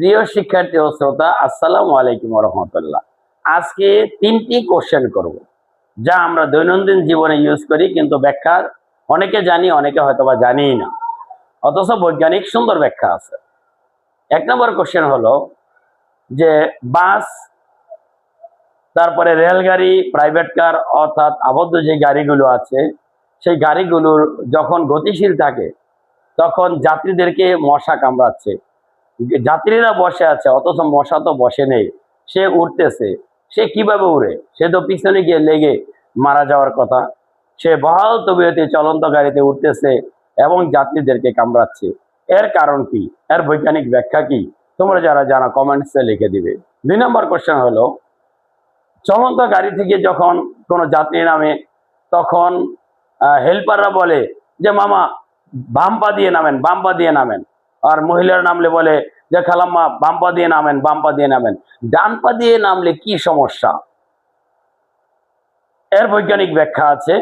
প্রিয় শিক্ষার্থী ও শ্রোতা, আসসালামু আলাইকুম রহমতুল্লাহ। আজকে তিনটি কোশ্চেন করব, যা আমরা দৈনন্দিন জীবনে ইউজ করি, কিন্তু ব্যাখ্যা অনেকে জানি, অনেকে হয়তোবা জানিই না, অথচ বৈজ্ঞানিক সুন্দর ব্যাখ্যা আছে। এক নম্বর কোশ্চেন হলো যে বাস, তারপরে রেলগাড়ি, প্রাইভেট কার অর্থাৎ আবদ্ধ যে গাড়িগুলো আছে, সেই গাড়িগুলোর যখন গতিশীল থাকে তখন যাত্রীদেরকে মশা কামড়াচ্ছে। যাত্রীরা বসে আছে অথচ মশা তো বসে নেই, সে উঠতেছে। সে কিভাবে উড়ে? সে তো পিছনে গিয়ে লেগে মারা যাওয়ার কথা। সে বহাল তবিয়তে চলন্ত গাড়িতে উঠতেছে এবং যাত্রীদেরকে কামড়াচ্ছে। এর কারণ কি? এর বৈজ্ঞানিক ব্যাখ্যা কি? তোমরা যারা জানো কমেন্টসে লিখে দিবে। 2 নম্বর কোশ্চেন হলো, চলন্ত গাড়ি থেকে যখন কোনো যাত্রী নামে তখন হেল্পাররা বলে যে মামা বাম পা দিয়ে নামেন, বাম পা দিয়ে নামেন। আর মহিলারা নামলে বলে যে খালাম্মা বাম পা দিয়ে নামেন, বাম পা দিয়ে নামেন। ডান পা দিয়ে নামলে কি সমস্যা? এর বৈজ্ঞানিক ব্যাখ্যা আছে।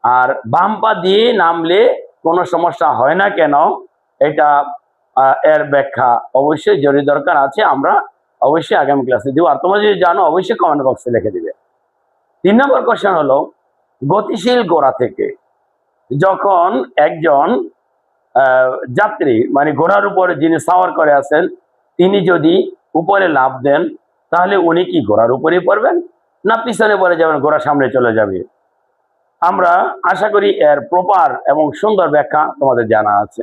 আর বাম পা দিয়ে নামলে কোনো সমস্যা হয় না কেন, এটা এর ব্যাখ্যা অবশ্যই জরুরি দরকার আছে। আমরা অবশ্যই আগামী ক্লাসে দিব। আর তোমরা যদি জানো অবশ্যই কমেন্ট বক্সে লিখে দিবে। 3 নম্বর কোশ্চেন হলো, গতিশীল ঘোড়া থেকে যখন একজন যাত্রী মানে ঘোড়ার উপরে যিনি সাওয়ার করে আছেন, তিনি যদি উপরে লাফ দেন, তাহলে উনি কি ঘোড়ার উপরে পড়বেন না পিছনে পড়ে যাবেন, ঘোড়া সামনে চলে যাবে? আমরা আশা করি এর প্রপার এবং সুন্দর ব্যাখ্যা তোমাদের জানা আছে।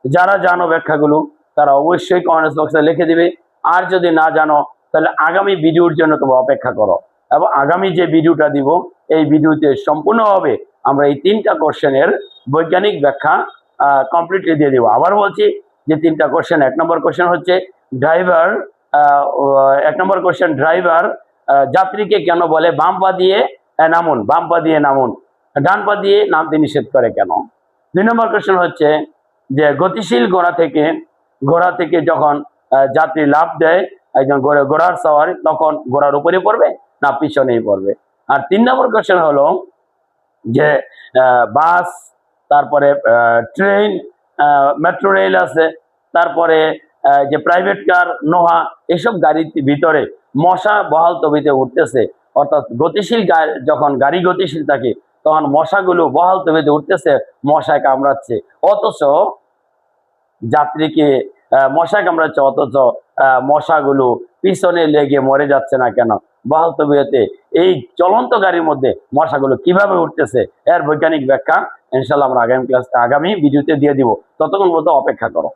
যারা জানো ব্যাখ্যাগুলো তারা অবশ্যই কমেন্টস বক্সে লিখে দিবে। আর যদি না জানো তাহলে আগামী ভিডিওর জন্য তোমরা অপেক্ষা করো, এবং আগামী যে ভিডিওটা দিব এই ভিডিওতে সম্পূর্ণভাবে আমরা এই 3টা কোশ্চেনের বৈজ্ঞানিক ব্যাখ্যা কমপ্লিটলি দিয়ে দিব। আবার বলছি যে 3টা কোশ্চেন। 1 নম্বর কোশ্চেন হচ্ছে ড্রাইভার, 1 নম্বর কোশ্চেন, ড্রাইভার যাত্রীকে কেন বলে বাম পা দিয়ে নামুন, বাম পা দিয়ে নামুন, ডান পা দিয়ে নামতে নিষেধ করে কেন? 2 নম্বর কোশ্চেন হচ্ছে যে গতিশীল ঘোড়া থেকে যখন যাত্রী লাফ দেয় একজন ঘোড়ার সাওয়ারি, তখন ঘোড়ার উপরে পড়বে না পিছনেই পড়বে? আর 3 নম্বর কোশ্চেন হলো যে বাস, তারপরে ট্রেন, মেট্রো রেল আছে, তারপরে যে প্রাইভেট কার, নোহা, এসব গাড়ির ভিতরে মশা বহাল তবিতে উঠতেছে। অর্থাৎ গতিশীল যখন গাড়ি গতিশীল থাকে তখন মশাগুলো বহাল তবিতে উঠতেছে, মশায় কামড়াচ্ছে, অথচ যাত্রীকে মশায় কামড়াচ্ছে, অথচ মশাগুলো পিছনে লেগে মরে যাচ্ছে না কেন? বহাল তবিয়তে এই চলন্ত গাড়ির মধ্যে মশাগুলো কিভাবে উঠতেছে, এর বৈজ্ঞানিক ব্যাখ্যা ইনশাল্লাহ আমরা আগামী ভিডিওতে দিয়ে দিব। ততক্ষণ পর্যন্ত অপেক্ষা করো।